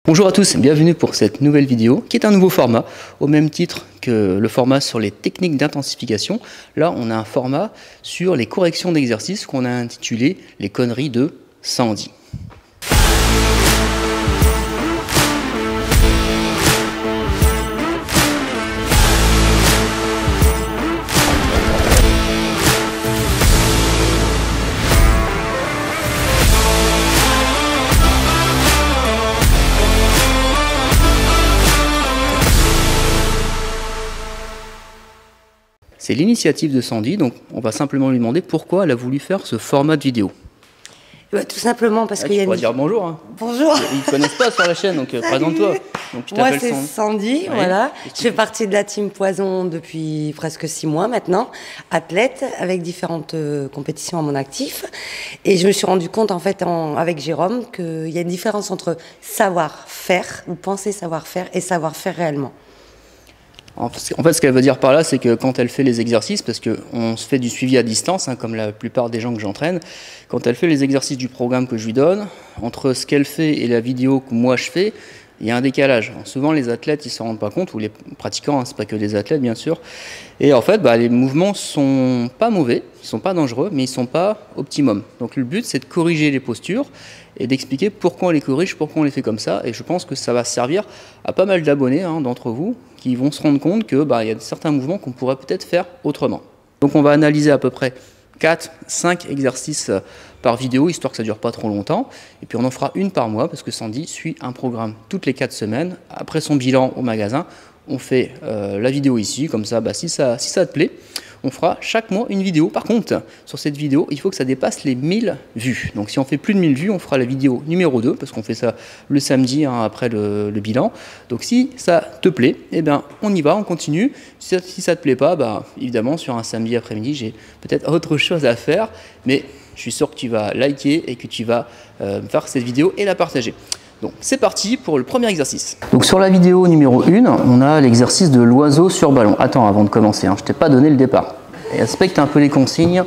Bonjour à tous, bienvenue pour cette nouvelle vidéo qui est un nouveau format, au même titre que le format sur les techniques d'intensification. Là, on a un format sur les corrections d'exercices qu'on a intitulé « Les conneries de Sandy ». C'est l'initiative de Sandy, donc on va simplement lui demander pourquoi elle a voulu faire ce format de vidéo. Bah, tout simplement parce qu'il y a une... dire bonjour. Hein. Bonjour. Ils ne te connaissent pas sur la chaîne, donc présente-toi. Moi c'est Sandy, ouais. Voilà. Je fais partie de la team Poison depuis presque 6 mois maintenant, athlète avec différentes compétitions à mon actif. Et je me suis rendu compte en fait avec Jérôme qu'il y a une différence entre savoir-faire ou penser savoir-faire et savoir-faire réellement. En fait, ce qu'elle veut dire par là, c'est que quand elle fait les exercices, parce qu'on se fait du suivi à distance, hein, comme la plupart des gens que j'entraîne, quand elle fait les exercices du programme que je lui donne, entre ce qu'elle fait et la vidéo que moi je fais, il y a un décalage. Alors, souvent, les athlètes, ils ne s'en rendent pas compte, ou les pratiquants, hein, c'est pas que des athlètes, bien sûr. Et en fait, les mouvements sont pas mauvais, ils sont pas dangereux, mais ils sont pas optimum. Donc le but, c'est de corriger les postures et d'expliquer pourquoi on les corrige, pourquoi on les fait comme ça. Et je pense que ça va servir à pas mal d'abonnés d'entre vous qui vont se rendre compte qu'il y a certains mouvements qu'on pourrait peut-être faire autrement. Donc on va analyser à peu près 4-5 exercices par vidéo, histoire que ça ne dure pas trop longtemps. Et puis on en fera une par mois, parce que Sandy suit un programme toutes les 4 semaines. Après son bilan au magasin, on fait la vidéo ici, comme ça, si ça te plaît, on fera chaque mois une vidéo. Par contre, sur cette vidéo, il faut que ça dépasse les 1000 vues. Donc si on fait plus de 1000 vues, on fera la vidéo numéro 2, parce qu'on fait ça le samedi après le bilan. Donc si ça te plaît, eh bien, on y va, on continue. Si ça ne te plaît pas, évidemment, sur un samedi après-midi, j'ai peut-être autre chose à faire, mais je suis sûr que tu vas liker et que tu vas faire cette vidéo et la partager. Donc c'est parti pour le premier exercice. Donc sur la vidéo numéro 1, on a l'exercice de l'oiseau sur ballon. Attends, avant de commencer, je ne t'ai pas donné le départ. Et respecte un peu les consignes.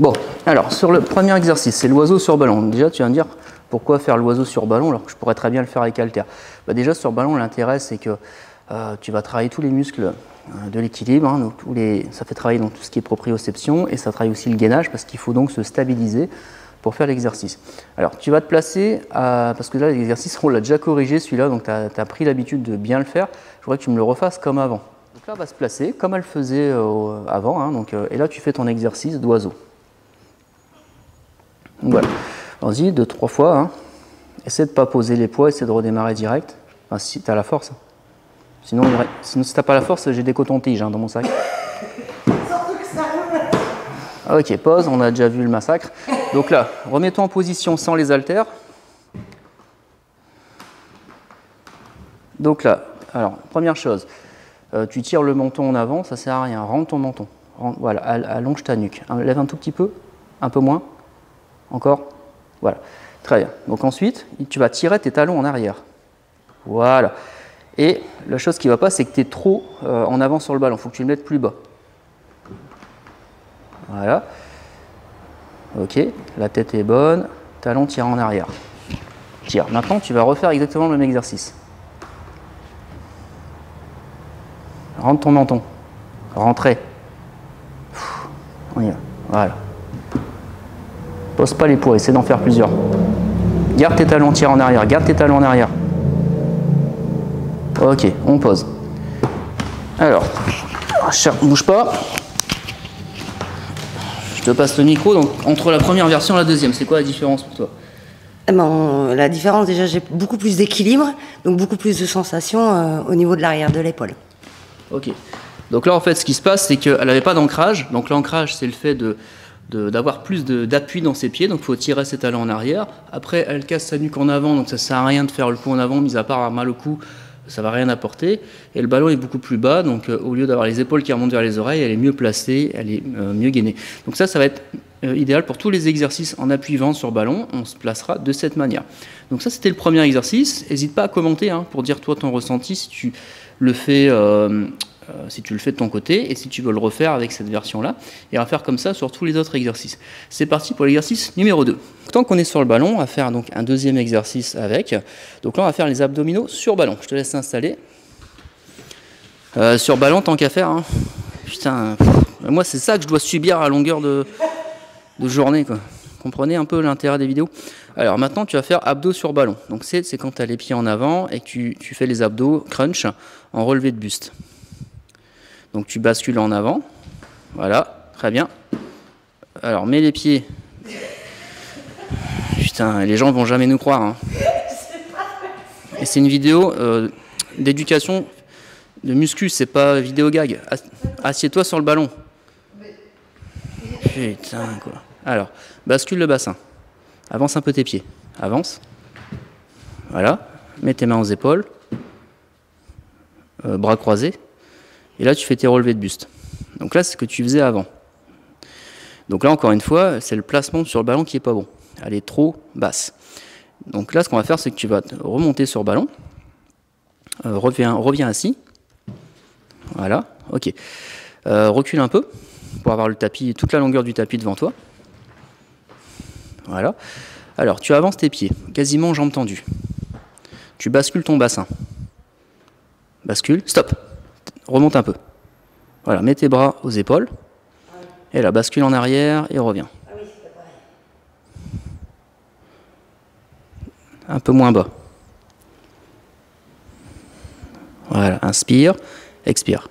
Bon, alors sur le premier exercice, c'est l'oiseau sur ballon. Déjà, tu vas me dire pourquoi faire l'oiseau sur ballon alors que je pourrais très bien le faire avec haltère. Déjà sur ballon, l'intérêt c'est que tu vas travailler tous les muscles de l'équilibre. Donc ça fait travailler donc, tout ce qui est proprioception et ça travaille aussi le gainage parce qu'il faut donc se stabiliser pour faire l'exercice. Alors, tu vas te placer, parce que là, l'exercice, on l'a déjà corrigé, celui-là, donc tu as pris l'habitude de bien le faire. Je voudrais que tu me le refasses comme avant. Donc là, on va se placer comme elle faisait avant. Et là, tu fais ton exercice d'oiseau. Voilà. Vas-y, 2-3 fois. Essaie de ne pas poser les poids, essaie de redémarrer direct. Enfin, si tu as la force. Sinon, si tu n'as pas la force, j'ai des cotons-tiges dans mon sac. Ok, pause, on a déjà vu le massacre. Donc là, remets-toi en position sans les haltères. Donc là, alors, première chose, tu tires le menton en avant, ça sert à rien, rentre ton menton. Voilà, allonge ta nuque. Lève un tout petit peu, un peu moins, encore, voilà, très bien. Donc ensuite, tu vas tirer tes talons en arrière. Voilà. Et la chose qui ne va pas, c'est que tu es trop en avant sur le ballon, il faut que tu le mettes plus bas. Voilà. Ok, la tête est bonne, talon tire en arrière. Tire. Maintenant, tu vas refaire exactement le même exercice. Rentre ton menton. Rentrez. On y va. Voilà. Pose pas les poids, essaie d'en faire plusieurs. Garde tes talons, tire en arrière. Garde tes talons en arrière. Ok, on pose. Alors, bouge pas. Je te passe le micro, donc entre la première version et la deuxième, c'est quoi la différence pour toi? La différence, déjà, j'ai beaucoup plus d'équilibre, donc beaucoup plus de sensations au niveau de l'arrière de l'épaule. Ok. Donc là, en fait, ce qui se passe, c'est qu'elle n'avait pas d'ancrage. Donc l'ancrage, c'est le fait d'avoir plus d'appui dans ses pieds, donc il faut tirer ses talons en arrière. Après, elle casse sa nuque en avant, donc ça ne sert à rien de faire le coup en avant, mis à part avoir mal au cou. Ça ne va rien apporter. Et le ballon est beaucoup plus bas, donc au lieu d'avoir les épaules qui remontent vers les oreilles, elle est mieux placée, elle est mieux gainée. Donc ça va être idéal pour tous les exercices en appui-vent sur ballon, on se placera de cette manière. Donc ça, c'était le premier exercice. N'hésite pas à commenter pour dire toi ton ressenti, si tu le fais si tu le fais de ton côté, et si tu veux le refaire avec cette version-là, et à faire comme ça sur tous les autres exercices. C'est parti pour l'exercice numéro 2. Tant qu'on est sur le ballon, on va faire donc un deuxième exercice avec. Donc là, on va faire les abdominaux sur ballon. Je te laisse installer. Sur ballon, tant qu'à faire, hein. Putain, moi c'est ça que je dois subir à longueur de journée, quoi. Comprenez un peu l'intérêt des vidéos. Alors maintenant tu vas faire abdos sur ballon. Donc c'est quand tu as les pieds en avant et que tu fais les abdos crunch en relevé de buste. Donc tu bascules en avant. Voilà, très bien. Alors mets les pieds. Putain, les gens vont jamais nous croire, hein. Et c'est une vidéo d'éducation de muscu, c'est pas vidéo gag. Assieds-toi sur le ballon. Putain, quoi. Alors, bascule le bassin. Avance un peu tes pieds. Avance. Voilà. Mets tes mains aux épaules. Bras croisés. Et là, tu fais tes relevés de buste. Donc là, c'est ce que tu faisais avant. Donc là, encore une fois, c'est le placement sur le ballon qui est pas bon. Elle est trop basse. Donc là, ce qu'on va faire, c'est que tu vas remonter sur le ballon. Reviens assis. Voilà, ok. Recule un peu pour avoir le tapis, toute la longueur du tapis devant toi. Voilà. Alors, tu avances tes pieds, quasiment jambes tendues. Tu bascules ton bassin. Bascule, stop. Remonte un peu. Voilà, mets tes bras aux épaules. Et là, bascule en arrière et reviens. Un peu moins bas. Voilà, inspire. Expire.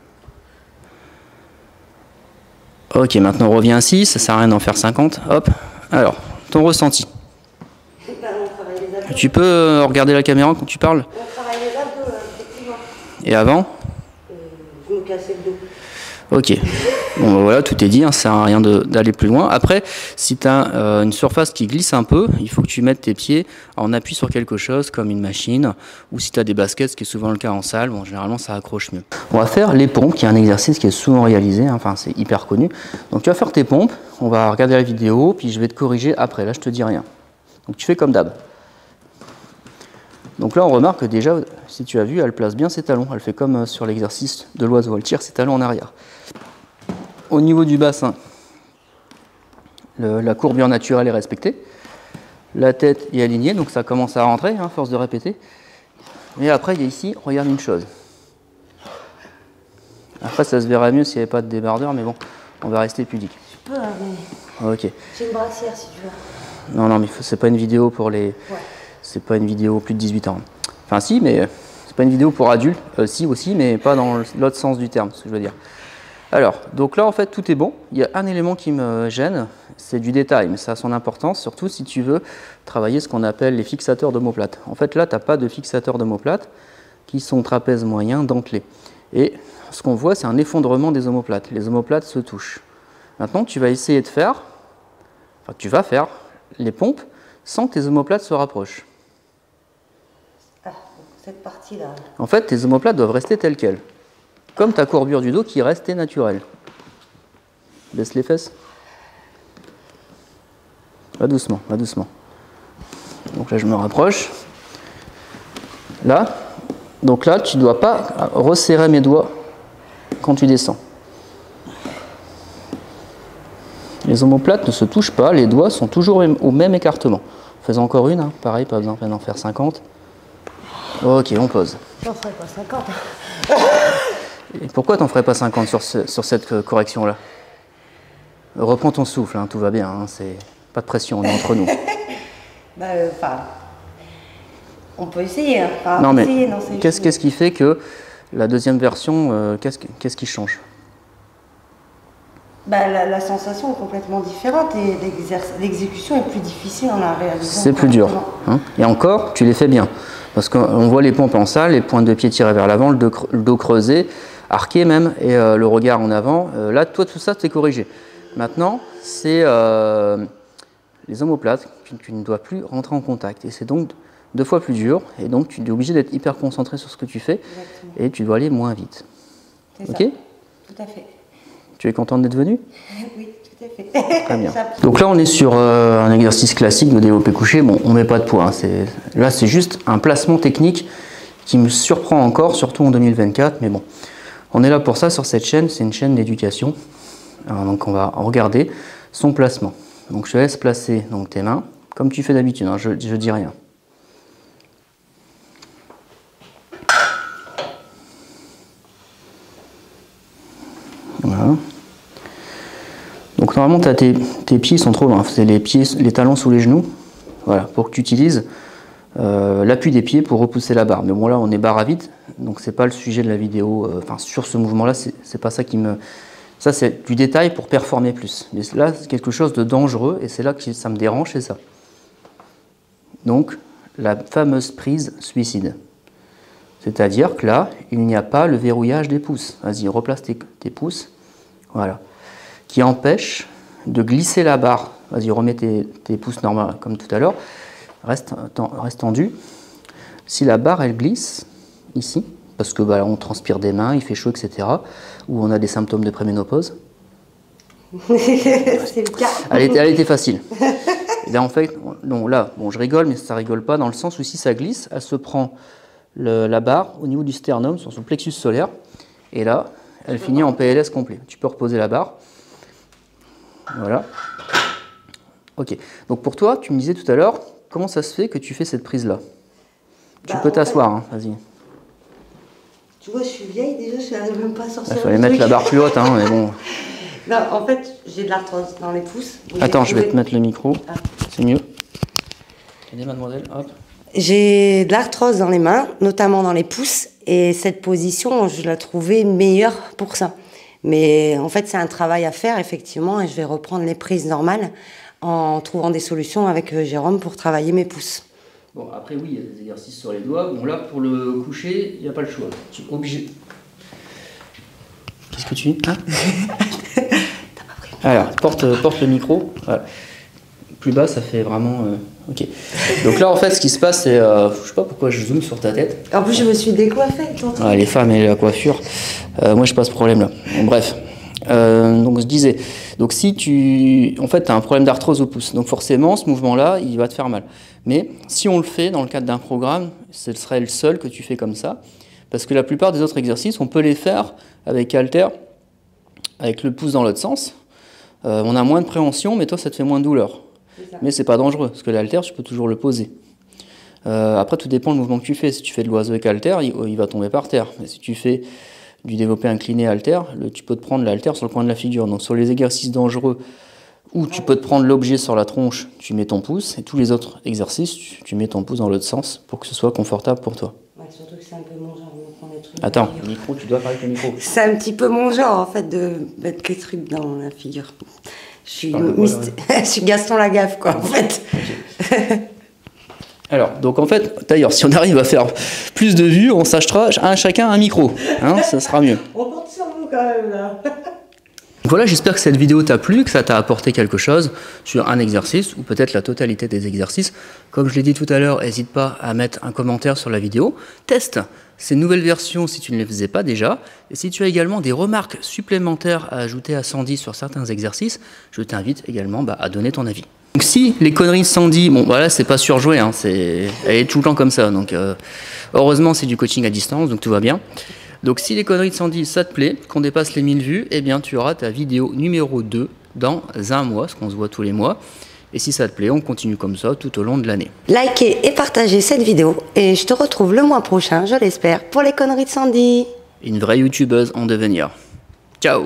Ok, maintenant on revient assis, ça sert à rien d'en faire 50. Hop. Alors, ton ressenti. Tu peux regarder la caméra quand tu parles? On travaille les abdos, effectivement. Et avant? Je me cassais le dos. Ok. Bon, ben voilà, tout est dit, hein, ça sert à rien d'aller plus loin. Après, si tu as une surface qui glisse un peu, il faut que tu mettes tes pieds en appui sur quelque chose, comme une machine, ou si tu as des baskets, ce qui est souvent le cas en salle, bon, généralement ça accroche mieux. On va faire les pompes, qui est un exercice qui est souvent réalisé, hein, enfin c'est hyper connu. Donc tu vas faire tes pompes, on va regarder la vidéo, puis je vais te corriger après, là je te dis rien. Donc tu fais comme d'hab. Donc là on remarque que déjà, si tu as vu, elle place bien ses talons, elle fait comme sur l'exercice de l'oiseau, elle tire ses talons en arrière. Au niveau du bassin, la courbure naturelle est respectée. La tête est alignée, donc ça commence à rentrer, hein, force de répéter. Et après, il y a ici, regarde une chose. Après, ça se verrait mieux s'il n'y avait pas de débardeur, mais bon, on va rester pudique. Je peux, mais... Ok. J'ai une brassière, si tu veux. Non, mais c'est pas une vidéo pour les... Ouais. C'est pas une vidéo plus de 18 ans. Enfin, si, mais c'est pas une vidéo pour adultes. Si, aussi, mais pas dans l'autre sens du terme, ce que je veux dire. Alors, donc là, en fait, tout est bon. Il y a un élément qui me gêne, c'est du détail, mais ça a son importance, surtout si tu veux travailler ce qu'on appelle les fixateurs d'omoplate. En fait, là, tu n'as pas de fixateurs d'omoplate qui sont trapèzes moyens, dentelés. Et ce qu'on voit, c'est un effondrement des omoplates. Les omoplates se touchent. Maintenant, tu vas essayer de faire, enfin, tu vas faire les pompes sans que tes omoplates se rapprochent. Ah, cette partie-là. En fait, tes omoplates doivent rester telles quelles. Comme ta courbure du dos qui restait naturelle. Baisse les fesses. Va doucement, va doucement. Donc là, je me rapproche. Là. Donc là, tu ne dois pas resserrer mes doigts quand tu descends. Les omoplates ne se touchent pas, les doigts sont toujours au même écartement. Fais encore une, hein. Pareil, pas besoin d'en faire 50. Ok, on pose. J'en ferai pas 50. Et pourquoi t'en ferais pas 50 sur cette correction-là? Reprends ton souffle, hein, tout va bien, hein, c'est pas de pression, on est entre nous. On peut essayer. Hein. Non, mais qu'est-ce qui fait que la deuxième version, qu'est-ce qui change? La sensation est complètement différente et l'exécution est plus difficile en la réalisation. C'est plus dur. Hein, et encore, tu les fais bien. Parce qu'on voit les pompes en salle, les pointes de pied tirées vers l'avant, le dos creusé, arqué même, et le regard en avant. Là, toi, tout ça, c'est corrigé. Maintenant, c'est les omoplates, tu ne dois plus rentrer en contact. Et c'est donc 2 fois plus dur. Et donc, tu es obligé d'être hyper concentré sur ce que tu fais. Exactement. Et tu dois aller moins vite. C'est ok ça. Tout à fait. Tu es contente d'être venue? Oui, tout à fait. Très bien. Donc là, on est sur un exercice classique de développé couché. Bon, on ne met pas de poids. Hein. Là, c'est juste un placement technique qui me surprend encore, surtout en 2024. Mais bon, On est là pour ça sur cette chaîne, c'est une chaîne d'éducation. Donc on va regarder son placement. Donc je te laisse placer donc, tes mains, comme tu fais d'habitude, hein, je dis rien. Voilà. Donc normalement tes pieds sont trop loin, c'est les talons sous les genoux, voilà, pour que tu utilises l'appui des pieds pour repousser la barre. Mais bon là on est barre à vide, donc c'est pas le sujet de la vidéo, enfin sur ce mouvement là, c'est pas ça qui me... Ça c'est du détail pour performer plus. Mais là c'est quelque chose de dangereux et c'est là que ça me dérange, c'est ça. Donc la fameuse prise suicide. C'est-à-dire que là, il n'y a pas le verrouillage des pouces. Vas-y, replace tes pouces. Voilà. Qui empêche de glisser la barre. Vas-y, remets tes pouces normaux comme tout à l'heure. Reste tendu. Si la barre, elle glisse, ici, parce que bah, on transpire des mains, il fait chaud, etc., ou on a des symptômes de préménopause. C'est le cas. Elle était facile. Et là, en fait, donc là, bon, je rigole, mais ça rigole pas, dans le sens où si ça glisse, elle se prend la barre au niveau du sternum, sur son plexus solaire, et là, elle finit en PLS complet. Tu peux reposer la barre. Voilà. Ok. Donc pour toi, tu me disais tout à l'heure, comment ça se fait que tu fais cette prise-là? Tu peux t'asseoir, hein, vas-y. Tu vois, je suis vieille déjà, je n'arrive même pas à sortir. Il fallait mettre la barre plus haute, hein, mais bon. Non, en fait, j'ai de l'arthrose dans les pouces. Attends, je vais te mettre le micro, c'est mieux. Tenez, mademoiselle, hop. J'ai de l'arthrose dans les mains, notamment dans les pouces, et cette position, je la trouvais meilleure pour ça. Mais en fait, c'est un travail à faire, effectivement, et je vais reprendre les prises normales en trouvant des solutions avec Jérôme pour travailler mes pouces. Bon, après, oui, il y a des exercices sur les doigts. Bon, là, pour le coucher, il n'y a pas le choix. Tu es obligé. Qu'est-ce que tu dis, hein? T'as pas pris. Alors, porte le micro. Voilà. Plus bas, ça fait vraiment... Ok. Donc là, en fait, ce qui se passe, c'est... je sais pas pourquoi je zoome sur ta tête. En plus, je me suis décoiffée. Ah, les femmes et la coiffure. Moi, je n'ai pas ce problème-là. Bon, bref. Donc, je disais... Donc, si tu... En fait, tu as un problème d'arthrose au pouce. Donc, forcément, ce mouvement-là, il va te faire mal. Mais si on le fait dans le cadre d'un programme, ce serait le seul que tu fais comme ça. Parce que la plupart des autres exercices, on peut les faire avec halter, avec le pouce dans l'autre sens. On a moins de préhension, mais toi, ça te fait moins de douleur. Mais c'est pas dangereux, parce que l'halter, tu peux toujours le poser. Après, tout dépend du mouvement que tu fais. Si tu fais de l'oiseau avec halter, il va tomber par terre. Mais si tu fais du développé incliné halter, tu peux te prendre l'halter sur le coin de la figure. Donc sur les exercices dangereux, où tu peux te prendre l'objet sur la tronche, tu mets ton pouce, et tous les autres exercices, tu mets ton pouce dans l'autre sens pour que ce soit confortable pour toi. Ouais, surtout que c'est un peu mon genre de prendre les trucs. Attends, le micro, tu dois parler avec le micro. C'est un petit peu mon genre, en fait, de mettre les trucs dans la figure. Je suis Gaston Lagaffe, quoi, en fait. Okay. Alors, donc en fait, d'ailleurs, si on arrive à faire plus de vues, on s'achètera chacun un micro. Hein, ça sera mieux. On compte sur vous, quand même, là. Voilà, j'espère que cette vidéo t'a plu, que ça t'a apporté quelque chose sur un exercice ou peut-être la totalité des exercices. Comme je l'ai dit tout à l'heure, n'hésite pas à mettre un commentaire sur la vidéo. Teste ces nouvelles versions si tu ne les faisais pas déjà. Et si tu as également des remarques supplémentaires à ajouter à Sandy sur certains exercices, je t'invite également à donner ton avis. Donc si les conneries de Sandy, bon voilà, c'est pas surjoué, hein, elle est tout le temps comme ça. Donc heureusement c'est du coaching à distance, donc tout va bien. Donc si les conneries de Sandy, ça te plaît, qu'on dépasse les 1000 vues, eh bien tu auras ta vidéo numéro 2 dans un mois, parce qu'on se voit tous les mois. Et si ça te plaît, on continue comme ça tout au long de l'année. Likez et partagez cette vidéo, et je te retrouve le mois prochain, je l'espère, pour les conneries de Sandy. Une vraie youtubeuse en devenir. Ciao!